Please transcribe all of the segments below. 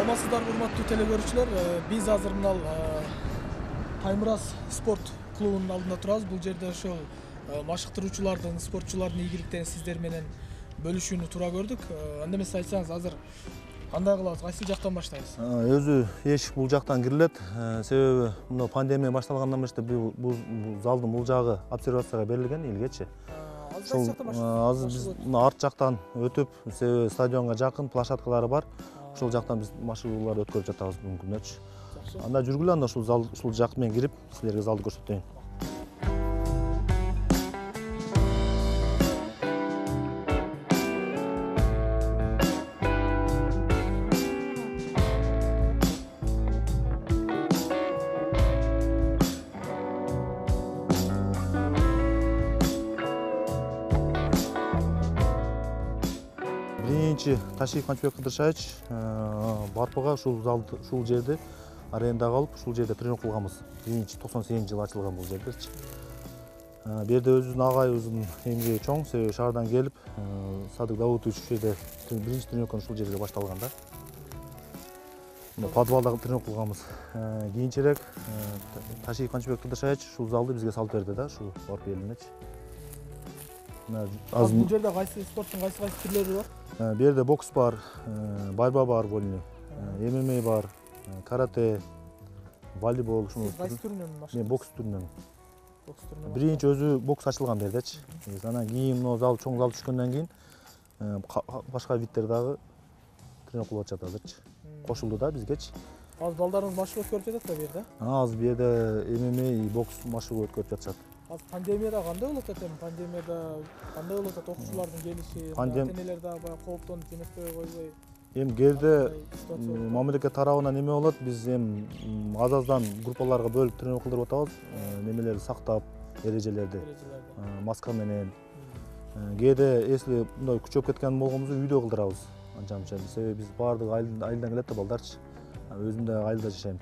Саламатсыздарбы, урматтуу телекөрүүчүлөр. Биз азыр мына Таймураз спорт клубунун алдында турабыз. Бул жерде ошол машыктыруучулардын, спортчулардын ийгиликтерин сиздер менен бөлүшүүнү туура көрдүк. Анда эмесе айтсаңыз, азыр кандай кылабыз? Кайсы жактан баштайбыз? Өзү эшик бул жактан кирилет. Себеби мына пандемия башталгандан бери бул залдын бул жагы обсервацияга берилген илгечи. Азыр биз мына арт жактан өтүп, себеби стадионго жакын площадкалары бар. Ошол жактан биз машыгууларды өткөрүп жатабыз бүгүнкү күнөчү. Анда жүргүлө, анда ушул зал, ушул жак менен кирип, силерге залды көрсөтөйүн. Биринчи Ташиев Канчыбек Кыдыршаевич Барпыга ушул жерди арендага алып, ушул жерде тренировка кылганбыз. Биринчи 98-жылы ачылган бул жердечи. Бу жерде өзүнүн агайыбыздын эмгеги чоң, себеби шаардан келип, Садык Давутович ушул жерде биринчи тренировканы ушул жерде башталган да. Подвалда тренировка кылганбыз. Кийинчерээк Ташиев Канчыбек Кыдыршаевич ушул залды бизге салып берди да, ушул Барпы элинечи. Бул жерде кайсы спорттун кайсы түрлөрү бар? Бу жерде бокс бар, борьба бар, вольный, ММА бар, карате, волейбол. Сиз кайсы түрүнөн баштадыңыз? Мен бокс түрүнөн. Бокс түрүнөн. Биринчи өзү бокс ачылган бу жердечи. Анан кийин мына зал, чоң зал түшкөндөн кийин башка видтер дагы тренировка кылып атышат азырчы. Кошулду да бизгечи. Азыр балдарыңыз машыгуу өткөрүп жатат да бу жерде? Азыр бу жерде ММА, бокс машыгуу өткөрүп жатышат. Азыр пандемияда кандай болуп атат эми? Пандемияда кандай болуп атат окуучулардын келиши? Ата-энелер дагы баягы кооптонуп жөнөтпөй койбой. Эми жерде мамлекет тарабынан неме болот, биз эми аз-аздан группаларга бөлүп тренировка кылдырып атабыз. Немелерди сактап, эрежелерди, маска менен. Кээде если мындай күчөп кеткен болгонбузда үйдө кылдырабыз. Анча-мынча. Себеби биз баардыгы айылдан келет да балдарчы. Өзүм да айылда жашайм.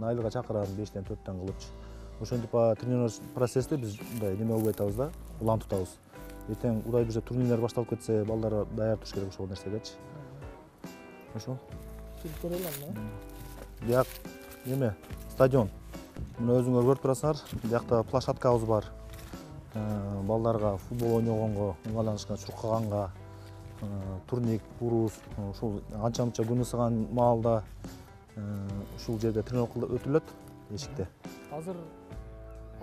Айылга чакырам 5-тен 4-тен кылыпчы. Ошентип тренировка процессти биз мындай неме болбой атабыз да, улам тутабыз. Эртең Кудай буйрса турнирлер башталып кетсе, балдар даяр туруш керек ошол нерсегечи. Ошо. Келип көрөлүм, Бияк неме? Стадион. Мына өзүңөр көрүп турасыңар. Биякта площадкабыз бар. Балдарга футбол ойногонго, ыңгайланышка, чуркаганга, турник, бурус, ушул анча-мынча күн ысыган маалда ушул жерде тренировка өтүлөт эшикте.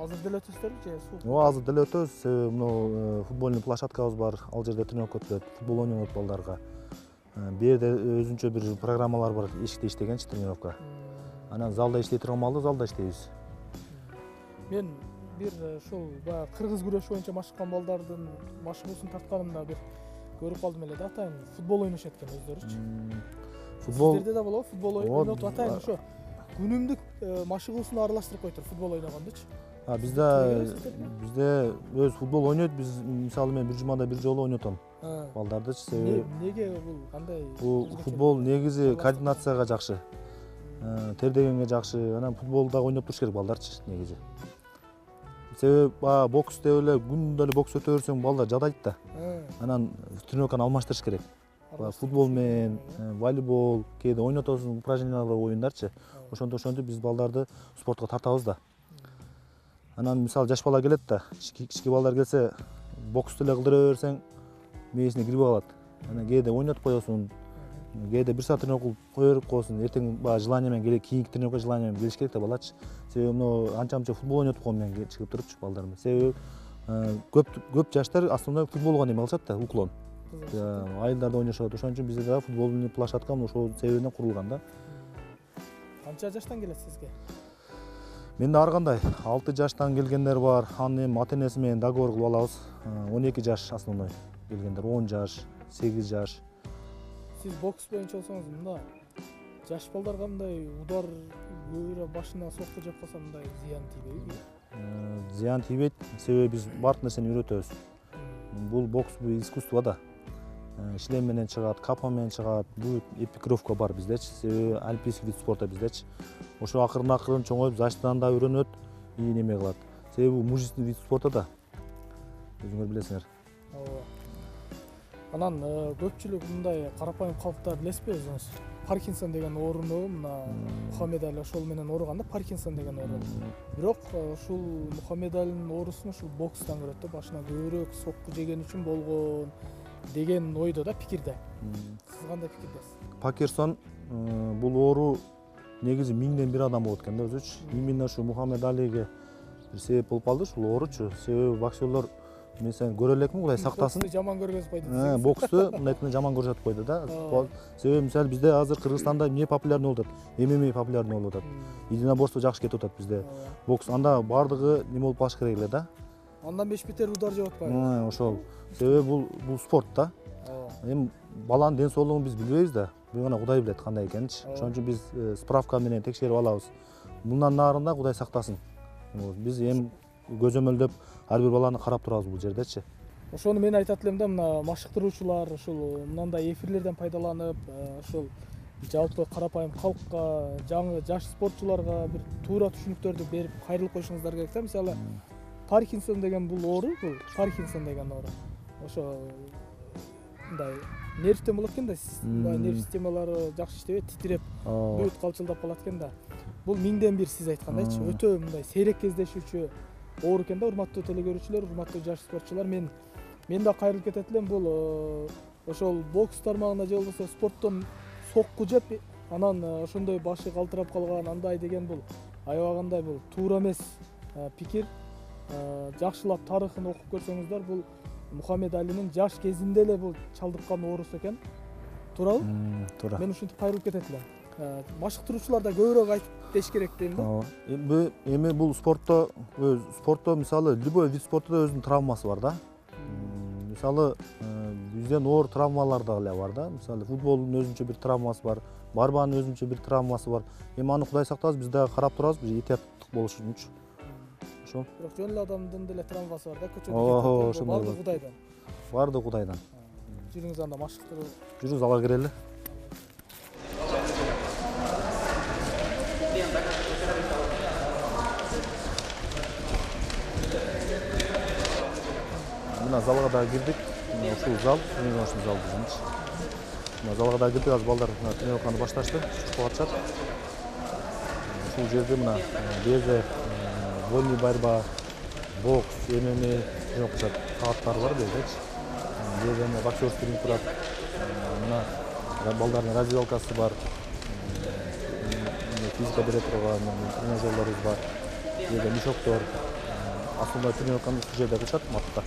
Азыр деле өтөсүзбү же суу? Ооба, азыр деле өтөбүз. Себеби мына футбольный площадкабыз бар. Ал жерде тренировка өтүлөт, футбол ойногот балдарга. Бу жерде өзүнчө бир программалар бар, эшикте иштегенчи тренировка. Анан залда иштей турган маалда залда иштейбиз. Мен бир ушул баягы кыргыз күрөшү боюнча машыккан балдардын машыгуусун тартканымда бир көрүп калдым эле да, атайын футбол ойношот экен өздөрүчү. Футбол Сиздерде да болобу? Футбол ойноп атайын ошо күнүмдүк машыгуусуна аралаштырып койчу футбол ойногондучу. Бизде өз футбол ойнойт. Биз мисалы мен бир жумада бир жолу ойнотом балдардычы. Себеби неге бул кандай? Бул футбол негизи координацияга жакшы. Тердегенге жакшы. Анан футбол дагы ойноп туруш керек балдарчы негизи. Себеби бокс деп эле күндө эле бокс өтө берсең балдар жадайт да. Анан тренировканы алмаштырыш керек. Футбол менен волейбол, кээде ойнотосуң, упражнениялар оюндарчы. Ошентип биз балдарды спортко тартабыз да. Анан мисалы жаш бала келет да, кички балдар келсе, бокс деле кылдыра берсең, мээсине кирбей калат. Анан кээде ойнотуп коесуң, кээде бир саат тренировка кое берип коесуң, эртең желание менен кийинки тренировка желание менен келиш керек да балачы. Себеби мына анча-мынча футбол ойнотуп койгом мен чыгып турупчу балдарым. Себеби көп жаштар основной футболго неме кылышат да, уклон. Айылдарда ойношот. Ошон үчүн бизде дагы футболный площадка ошол себебинен курулган да. Канча жаштан келет сизге? Менде ар кандай 6 жаштан келгендер бар. Анын эми ата-энеси менен договор кылып алабыз. 12 жаш основной келгендер, 10 жаш, 8 жаш. Сиз бокс боюнча болсоңуз, мында жаш балдарга мындай удар көбүрөөк башына сокку жеп калса мындай зыян тийбейби? Зыян тийбейт. Себеби биз баардык нерсени үйрөтөбүз. Бул бокс искусство да. Шлем менен чыгат, капа менен чыгат. Бул эпикровка бар биздечи. Себеби олимпийский вид спорта биздечи. Ошо акырын чоңоюп, заштан да үйрөнөт, и неме кылат. Себеби бул мужественный вид спорта да. Өзүңөр билесиңер. Ооба. Анан көпчүлүк мындай карапайым калктар билесизби өзүңүз? Паркинсон деген ооруну мына Мухаммед Али ошол менен ооруганда Паркинсон деген оору. Бирок ушул Мухаммед Алинин оорусун ушул бокстан көрөт да, башына көбүрөөк сокку жеген үчүн болгон деген ойдо да, пикирде. Сиз кандай пикирдесиз? Паркинсон бул оору негизи 1000ден бир адам болот экен да өзүчү. Именно ушу Мухаммед Алиге бир себеп болуп калды ушул ооручу. Себеби боксерлор мен сени көрө элекмин, Кудай сактасын. Боксту жаман көргөзүп койду десеңиз. Боксту мындайткенде жаман көрсөтүп койду да. Себеби мисалы бизде азыр Кыргызстанда эмне популярный болуп атат? ММА популярный болуп атат. Единоборство жакшы кетип атат бизде. Бокс анда бардыгы неме болуп калыш керек эле да. Андан беш бетер удар жеп атпайбы? Ошол. Себеби бул спорт да. Эми баланын ден соолугун биз билбейбиз да. Бул гана Кудай билет кандай экенинчи. Ошон үчүн биз справка менен текшерип алабыз. Мындан нарында Кудай сактасын. Биз эми көзөмөлдөп ар бир баланы карап турабыз бул жердечи. Ошону мен айтат элем да, мына машыктыруучулар ушул мындай эфирлерден пайдаланып, ушул жалпы карапайым калкка, жаңы жаш спортчуларга бир туура түшүнүктөрдү берип кайрылып коюшуңуздар керек да. Мисалы Паркинсон деген бул оору, бул Паркинсон деген оору. Ошо мындай нервтен болот экен да, нерв системалары жакшы иштебейт, титиреп, бүт калчылдап калат экен да. Бул 1000ден бир сиз айткандайчы, өтө мындай сейрек кездешүүчү оору экен да, урматтуу телекөрүүчүлөр, урматтуу жаш спортчулар. Мен да кайрылып кетет элем, бул ошол бокс тармагына же болбосо спорттон сокку жеп, анан ошондой башы калтырап калган андай деген бул аябагандай бул туура эмес пикир. Жакшылап тарыхын окуп көрсөңүздөр, бул Мухаммед Алинин жаш кезинде эле бул чалдыккан оорусу экен. Туурабы? Туура. Мен ушинтип кайрылып кетет элем. Машыктыруучулар да көбүрөөк айтып деш керек дейм да. Эми бул спортто мисалы любой вид спортто өзүнүн травмасы бар да. Мисалы бизден оор травмалар да эле бар да. Мисалы футболдун өзүнчө бир травмасы бар, барбанын өзүнчө бир травмасы бар. Эми аны Кудай сактасын, биз дагы карап турабыз, бир этияттык болуш үчүнчү. Ошо. Бирок жөн эле адамдын деле травмасы бар да, көчөдө кетет. Бардыгы Кудайдан. Бардыгы Кудайдан. Жүрүңүз анда машыктыруу. Жүрүңүз ала кирели. Мына залга да кирдик. Ушул зал, мен ушул зал дизимчи. Мына залга да кирдик, азыр балдар тренировканы башташты, чыгып атышат. Ушул жерде мына безе, вольный борьба, бокс, ММА жок атат. Сааттар бар безечи. Безе боксерский ринг турат. Мына балдардын раздевалкасы бар. Физика бере турган тренажерлорубуз бар. Жерде мешоктор. Асылда тренировканы ушул жерде кылышат, матта.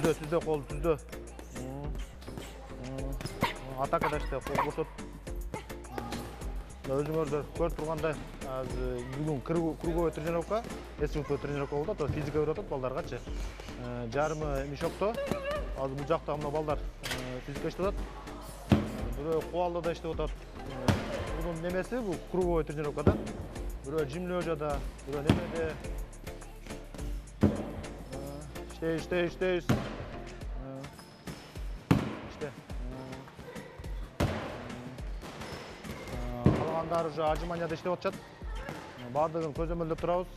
Түздө кол түздө. Атакада иште кол бошот. Өзүңөрдөр көрүп тургандай, бүгүн круговой тренировка, эсринговый тренировка болду, то физика берип атат балдаргачы. Жарымы мешокто. Азыр бул жакта мына балдар физика иштеп атат. Бирөө кубалда да иштеп атат. Бунун немеси бул круговой тренировкада. Бирөө жим лежада, бирөө немеде. İşte. Kalanlar уже отжиманияда иштеп атышат. Бардыгын көзөмөлдөп турабыз.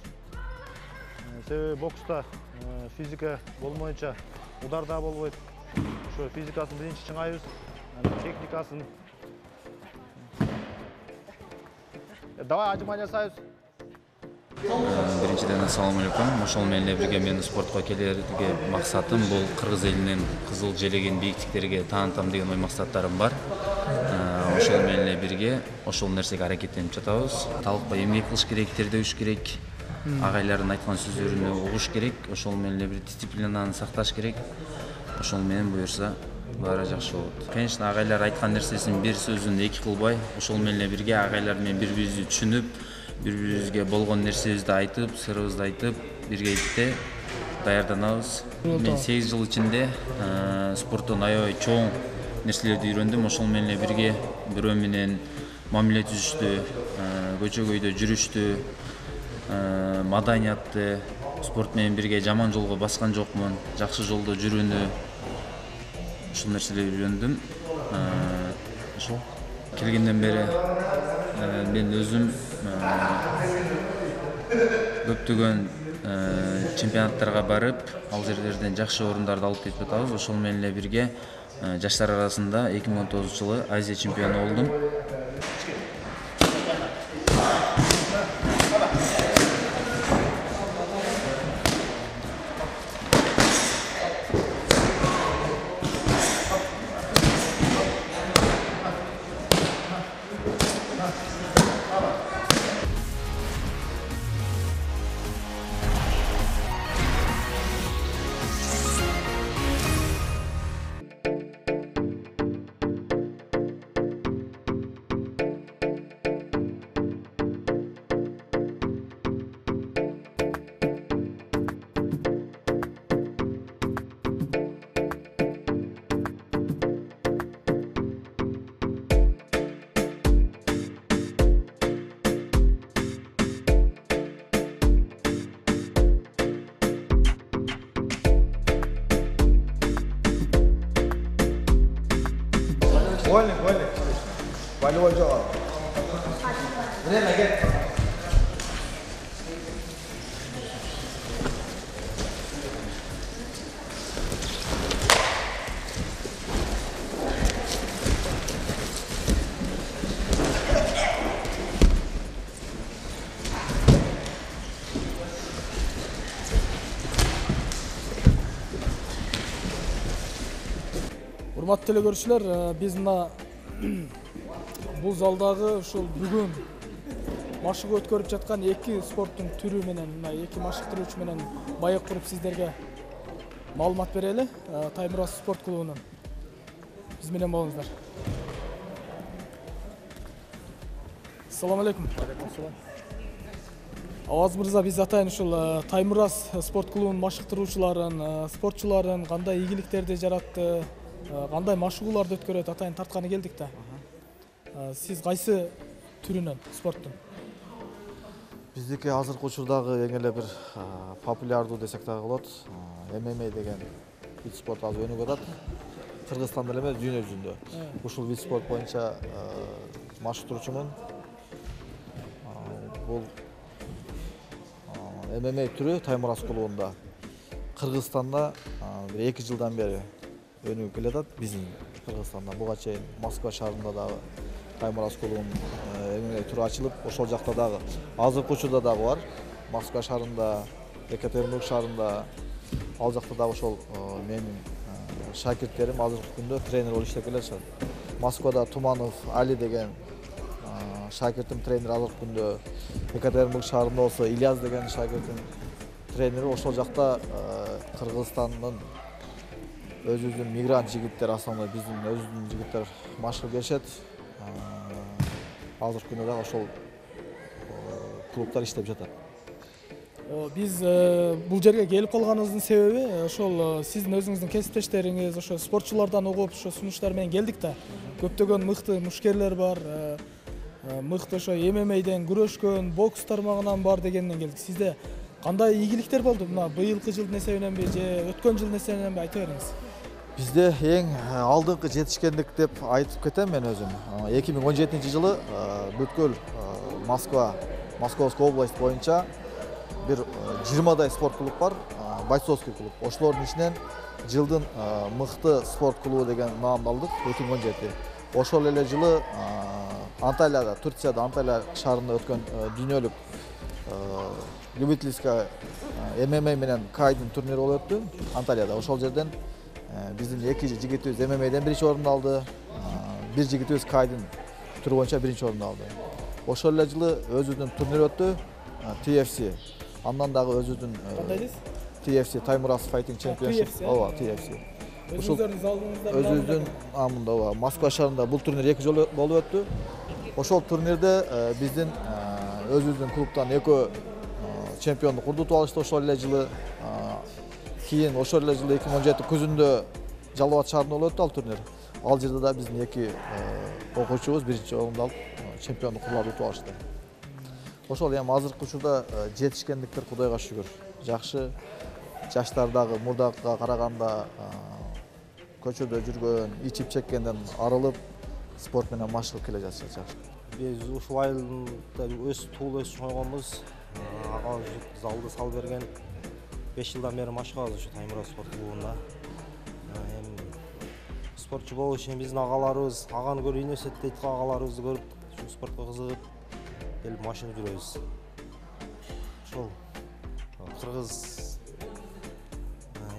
Себеби бокста физика болмойнча удар да болбойт. Ошо физикасын биринчи чыңайбыз, техникасын. Давай отжимания жасайбыз. Биринчиден ассаламу алейкум. Ошол менен бирге менин спортко келерге максатым бул кыргыз элинин кызыл желеген бийиктиктерге таанытам деген ой максаттарым бар. Ошол менен бирге ошол нерсеге аракеттенип жатабыз. Талыкпай эмгек кылыш керек, тердебиш керек. Агайлардын айткан сөздөрүн угуш керек. Ошол менен бир дисциплинаны сакташ керек. Ошол менен буюрса баары жакшы болот. Конечно, агайлар айткан нерсесин бир сөзүн эки кылбай, ошол менен бирге агайлар менен бири-бирибизди түшүнүп, бири-бирибизге болгон нерсебизди айтып, сырыбызды айтып, биргеликте даярданабыз. Мен 8 жыл ичинде спорттон аябай чоң нерселерди үйрөндүм. Ошол менен бирге бирөө менен мамиле түзүштү, көчөгөйдө жүрүштү, маданиятты, спорт менен бирге жаман жолго баскан жокмун, жакшы жолдо жүрүүнү, ушул нерселерди үйрөндүм. Ошол келгенден бери мен өзүм көптөгөн чемпионаттарга барып, ал жерлерден жакшы орундарды алып кетип атабыз. Ошол менен бирге жаштар арасында 2019 жылы Азия чемпиону болдум. Вольник. Болевой жауап. Время, кет. Урматтуу телекөрүүчүлөр, биз мына бул залдагы ушул бүгүн машыгуу өткөрүп жаткан эки спорттун түрү менен, мына эки машыктыруучу менен маек куруп сиздерге маалымат берели. Таймураз спорт клубунун биз менен болуңуздар. Assalamu алейкум. Аваз мырза, биз атайын ушул Таймураз спорт клубунун машыктыруучуларын, спортчуларын кандай ийгиликтерди жаратты, кандай машыгууларды өткөрөт атайын тартканы келдик да. Сиз кайсы түрүнөн спорттун? Биздики азыркы учурдагы эң эле бир популярдуу десек дагы болот. ММА деген вид спорт азыр өнүгүп атат. Кыргызстанда эле эмес, дүйнө жүзүндө. Ушул вид спорт боюнча машыктыруучумун. Бул ММА түрү Таймураз клубунда Кыргызстанда 2 жылдан бери өнүгүп келатат. Биздин Кыргызстанда буга чейин Москва шаарында дагы Таймураз клубунун ММА түрү ачылып, ошол жакта дагы азыркы учурда дагы бар. Москва шаарында, Екатеринбург шаарында, ал жакта дагы ошол менин шакирттерим азыркы күндө тренер болуп иштеп келатышат. Москвада Туманов Али деген шакиртим тренер азыркы күндө, Екатеринбург шаарында болсо Ильяс деген шакиртим тренери. Ошол жакта Кыргызстандын өзүбүздүн мигрант жигиттер, основной биздин өзүбүздүн жигиттер машыгып келишет. Азыркы күндө дагы ошол клубтар иштеп жатат. Биз бул жерге келип калганыбыздын себеби ошол сиздин өзүңүздүн кесиптештериңиз, ошо спортчулардан угуп, ошо сунуштар менен келдик да. Көптөгөн мыкты мушкерлер бар, мыкты ошо ММАден күрөшкөн, бокс тармагынан бар дегенден келдик. Сизде кандай ийгиликтер болду? Мына быйылкы жылдын эсебиненби же өткөн жылдын эсебиненби айтып бериңиз. Бизде эң алдыңкы жетишкендик деп айтып кетем мен өзүм. 2017 жылы бүткүл Московская область боюнча бир 20дай спорт клуб бар, бойцовский клуб. Ошолордун ичинен жылдын мыкты спорт клубу деген наамды алдык 2017. Ошол эле жылы Анталияда, Турцияда, Анталия шаарында өткөн дүйнөлүк любительская ММА менен кайдын турнири болуп өттү Анталияда. Ошол жерден биздин эки жигитибиз ММАден биринчи орунду алды, бир жигитибиз кайдын түрү боюнча биринчи орунду алды. Ошол эле жылы өзүбүздүн турнир өттү, TFC. Андан дагы өзүбүздүн Кандай дейсиз? TFC Таймураз Fighting Champions. Ооба, TFC. Өзүңүздөрдүн залыңызда өзүбүздүн намында Москва шаарында бул турнир 2 жолу болуп өттү. Ошол турнирде биздин өзүбүздүн клубтан 2 чемпиондук урдутуп алышты ошол эле жылы. Кийин ошол эле жылы 2017 күзүндө Жалал Абад шаарында болуп өттү ал турнир. Ал жерде да биздин 2 окуучубуз биринчи орунду алып чемпиондук кубок утуп алышты. Ошол эми азыркы учурда жетишкендиктер Кудайга шүгүр. Жакшы. Жаштар дагы мурдакыга караганда көчөдө жүргөн, ичип чеккенден арылып, спорт менен машыгып келе жатышат. Биз ушул айылда туулуп өсүп чоңойгонбуз. Ага залды салып берген 5 жылдан бери машыгабыз ушу Таймураз спорт клубунда. Эми спортчу болуш үчүн биздин агаларыбыз, аганы көрүп университетте агаларыбызды көрүп, ушу спортко кызыгып келип машыгып жүрөбүз. Ошол кыргыз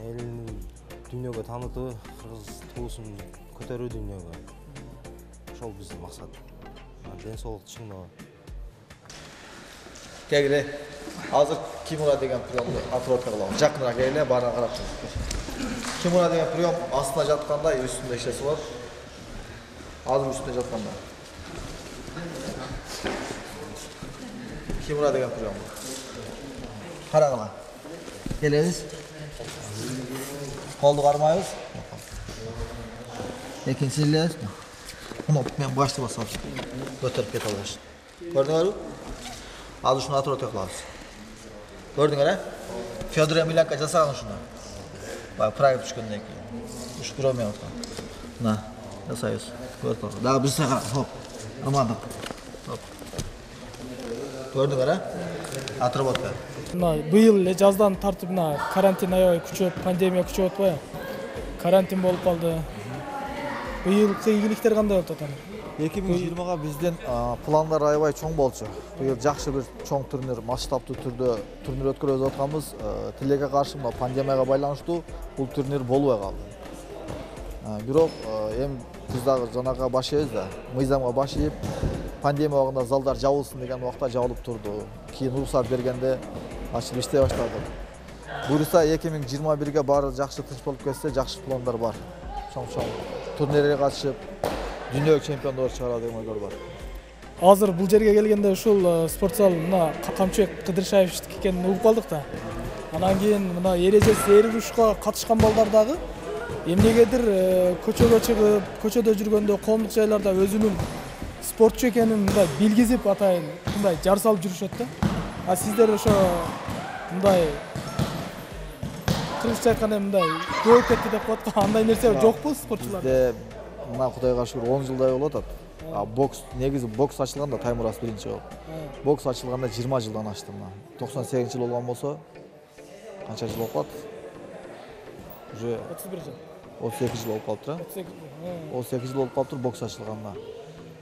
элин дүйнөгө таанытуу, кыргыз туусун көтөрүү дүйнөгө. Ошол биздин максат. Ден соолукту чыңдоо. Келгиле. Азыр Кимура деген приемду отработка кылабыз. Жакыныраак келгиле, баарына карап туруңуз. Кимура деген прием астына жатканда үстүндө иштесе болот. Азыр үстүндө жатканда. Кимура деген прием. Карагыла. Келебиз. Колду кармайбыз. Экинчи эле. Муну мен башты басам. Көтөрүп кете алабыз. Көрдүңөрбү? Азыр ушуну отработка кылабыз. Көрдүңөр, Федор Емельяненко жасаган ушуну. Баягы проект түшкөндөн кийин. Ушу приеммен аткан. Мына, жасайбыз. Көрдүңөр. Дагы бир сага, хоп. Ырмандык. Хоп. Көрдүңөр, отработка. Мына быйыл эле жаздан тартып мына карантин аябай күчөп, пандемия күчөп атпайбы? Карантин болуп калды. Быйылкы ийгиликтер кандай болуп атат? 2020-га биздин пландар аябай чоң болчу. Быйыл жакшы бир чоң турнир, масштабтуу түрдө турнир өткөрүп атканбыз. Тилекке каршы мына пандемияга байланыштуу бул турнир болбой калды. Бирок эми биз дагы жанагыга баш ийебиз да. Мыйзамга баш ийип, пандемия убагында залдар жабылсын деген убакта жабылып турду. Кийин уруксат бергенде ачылып иштей баштады. Буюрса 2021-ге баары жакшы тынч болуп кетсе, жакшы пландар бар. Чоң турнирге катышып, дүйнөлүк чемпиондор чыгаруу деген ойлор бар. Азыр бул жерге келгенде ушул спорт зал мына Камчыбек Кыдыршаевичтики экенин угуп калдык да. Анан кийин мына эрежеси эрушка катышкан балдар дагы эмнегедир көчөгө чыгып, көчөдө жүргөндө коомдук жайларда өзүнүн спортчу экенин мындай билгизип атайын, мындай жар салып жүрүшөт да. А сиздер ошо мындай кыргызча айтканда мындай көп кетти деп коет го. Андай нерсе жокпу спортчуларда? Бизде мына Кудайга шүгүр 10 жылдай болуп атат. Бокс негизи бокс ачылганда Таймураз биринчи болуп. Бокс ачылганда 20 жылдан ачты мына. 98-жыл болгон болсо канча жыл болуп калат? Уже 31 жыл. 32 жыл болуп калыптыр. 32 жыл болуп калыптыр бокс ачылганына.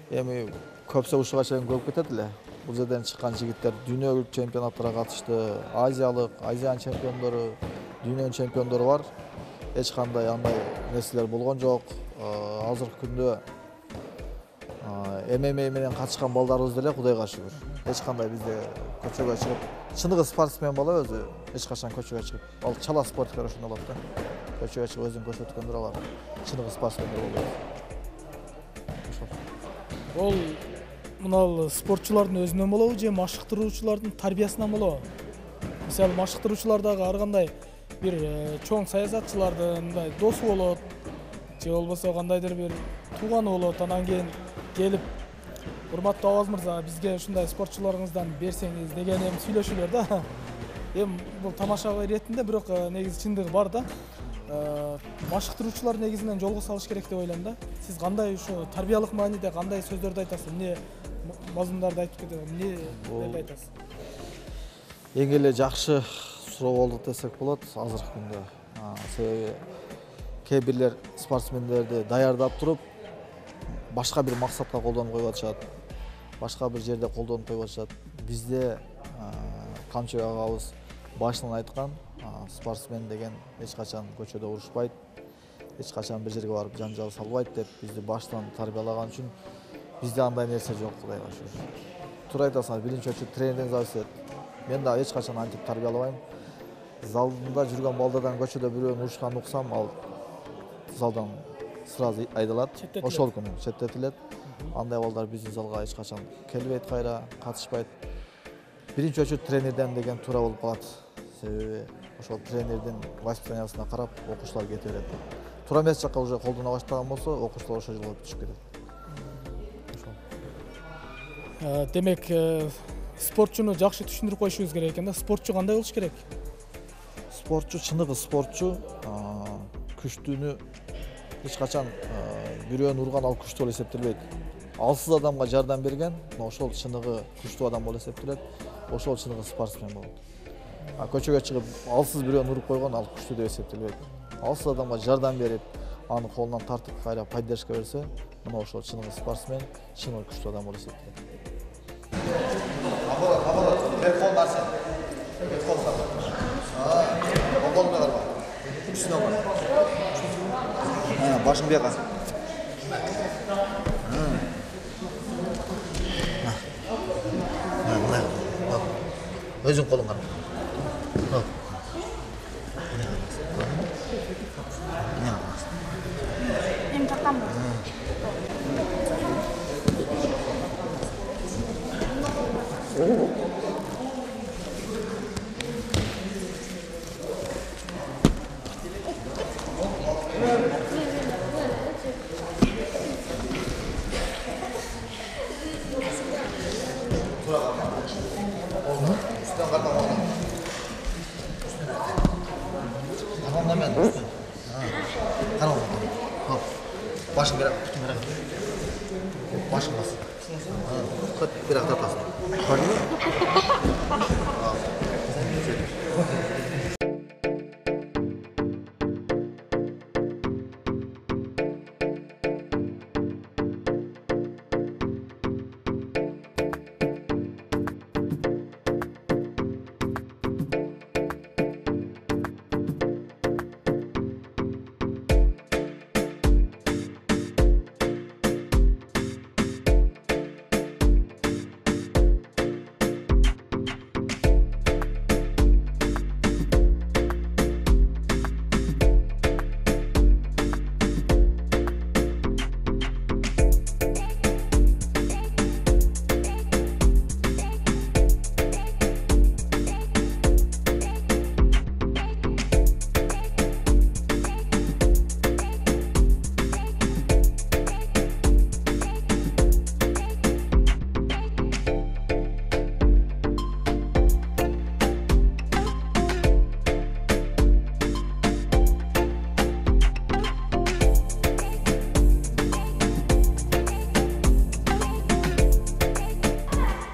Эми көпсө ушуга чейин көп кетет эле. Бул жерден чыккан жигиттер дүйнөлүк чемпионаттарга катышты. Азиялык, Азиан чемпиондору, дүйнөнүн чемпиондору бар. Эч кандай андай нерселер болгон жок. Азыркы күндө ММА менен катышкан балдарыбыз деле Кудайга шүгүр. Эч кандай бизде көчөгө чыгып, чыныгы спортсмен бала өзү эч качан көчөгө чыгып, ал чала спорткер ошондой болот да. Көчөгө чыгып өзүн көрсөткөндөр алар. Чыныгы спортсмендер болот. Ол мына спортчулардын өзүнөн болобу же машыктыруучулардын тарбиясынан болобу? Мисалы машыктыруучулар дагы ар кандай бир чоң саясатчылардын мындай досу болот, же болбосо кандайдыр бир тууганы болот. Анан кийин келип урматтуу Абаз мырза, бизге ушундай спортчуларыңыздан берсеңиз деген эми сүйлөшүүлөр да. Эми бул тамаша иретинде, бирок негизи чындыгы бар да. Машыктыруучулар негизинен жолго салыш керек деп ойлойм да. Сиз кандай ушу тарбиялык мааниде кандай сөздөрдү айтасыз? Эмне мазмундарды айтып кетип, эмне деп айтасыз? Эң эле жакшы суроо болду десек болот азыркы күндө. Себеби кээ бирлер спортсмендерди даярдап туруп, башка бир максатка колдонуп коюп атышат. Башка бир жерде колдонуп коюп атышат. Бизде Камчыбек агабыз башынан айткан, спортсмен деген эч качан көчөдө урушпайт, эч качан бир жерге барып жанжал салбайт деп бизди баштан тарбиялаган үчүн бизде андай нерсе жок, Кудайга шүгүр. Туура айтасыңар, биринчи очередь тренерден зависит этет. Мен да эч качан антип тарбиялабайм. Залда жүргөн балдардан көчөдө бирөөнү урушканын уксам, ал залдан сразу айдалат. Четтетилет. Ошол күнү четтетилет. Андай балдар биздин залга эч качан келбейт, кайра катышпайт. Биринчи очередь тренерден деген туура болуп калат. Себеби ошол тренердин воспитаниясына карап окуучулар кете берет. Туура эмес жакка уже колдоно баштаган болсо, окуучулар ошол жолго түшүп кетет. Демек, спортчуну жакшы түшүндүрүп коюшубуз керек экен да. Спортчу кандай болуш керек? Спортчу, чыныгы спортчу күчтүүнү эч качан бирөөнү урган ал күчтүү болуп эсептелбейт. Алсыз адамга жардам берген, ошол чыныгы күчтүү адам болуп эсептелет. Ошол чыныгы спортсмен болот. Көчөгө чыгып алсыз бирөөнү уруп койгон ал күчтүү деп эсептелбейт. Алсыз адамга жардам берип, аны колунан тартып кайра поддержка берсе, мына ошол чыныгы спортсмен, чыныгы күчтүү адам болуп эсептелет. Başını bir yakasın. Özün kolun var. Em takkan mı? Tamam da ben. Tamam. Hop. Başını bir tutun merak etme. Başını bas. Tut bir aktar bas. Gördün mü?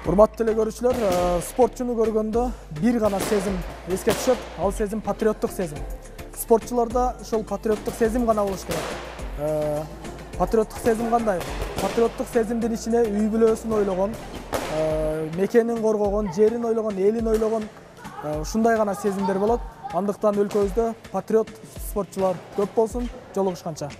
Урматтуу эле көрүүчүлөр, спортчуну көргөндө бир гана сезим эске түшөт, ал сезим патриоттук сезим. Спортчуларда ошол патриоттук сезим гана болуш керек. Патриоттук сезим кандай? Патриоттук сезимдин ичине үй бүлөсүн ойлогон, мекенин коргогон, жерин ойлогон, элин ойлогон ушундай гана сезимдер болот. Андыктан өлкөбүздө патриот спортчулар көп болсун. Жолугушканча.